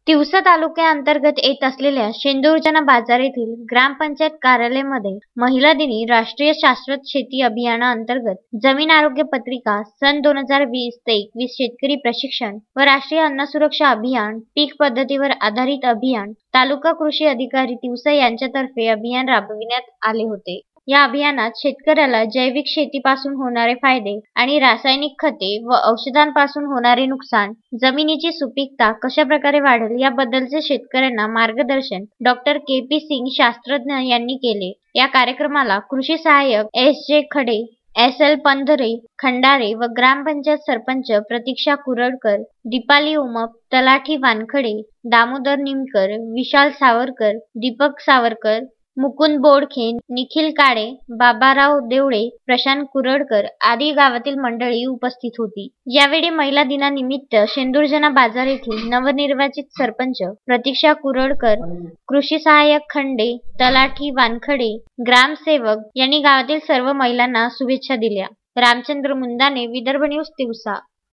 तिवसा तालुक्याअंतर्गत येत असलेल्या शेंदुर्जना बाजार येथील ग्रामपंचायत कार्यालयामध्ये महिला दिनी राष्ट्रीय शाश्वत शेती अभियानाअंतर्गत जमीन आरोग्य पत्रिका सन 2020 ते 21 शेतकरी प्रशिक्षण व राष्ट्रीय अन्न सुरक्षा अभियान पीक पद्धतीवर आधारित अभियान तालुका कृषी अधिकारी तिवसा यांच्यातर्फे अभियान राबविण्यात आले होते। या अभियानात शेतकऱ्याला जैविक शेतीपासून होणारे फायदे आणि रासायनिक खते व औषधांपासून होणारे नुकसान, जमिनीची सुपीकता कशा प्रकारे वाढेल याबद्दलचे शेतकऱ्यांना मार्गदर्शन डॉक्टर के.पी. सिंग शास्त्रज्ञ यांनी केले। या कार्यक्रमाला कृषी सहाय्यक एस.जे. खडे, एस.एल. पंधरे खंडारे व ग्रामपंचायत सरपंच प्रतीक्षा कुरडकर, दीपाली उमप, तलाठी वानखडे, दामोदर निमकर, विशाल सावरकर, दीपक सावरकर, मुकुंद बोडखे, निखिल काळे, बाबाराव देवळे, प्रशांत कुरडकर आदी गावातील मंडळी उपस्थित होती। यावेळी महिला दिनानिमित्त शेंदुर्जना बाजार येथील नवनिर्वाचित सरपंच प्रतीक्षा कुरडकर, कृषी सहाय्यक खंडे, तलाठी वानखडे, ग्रामसेवक यांनी गावातील सर्व महिलांना शुभेच्छा दिल्या। रामचंद्र मुंदाने, विदर्भ न्यूज, तिवसा।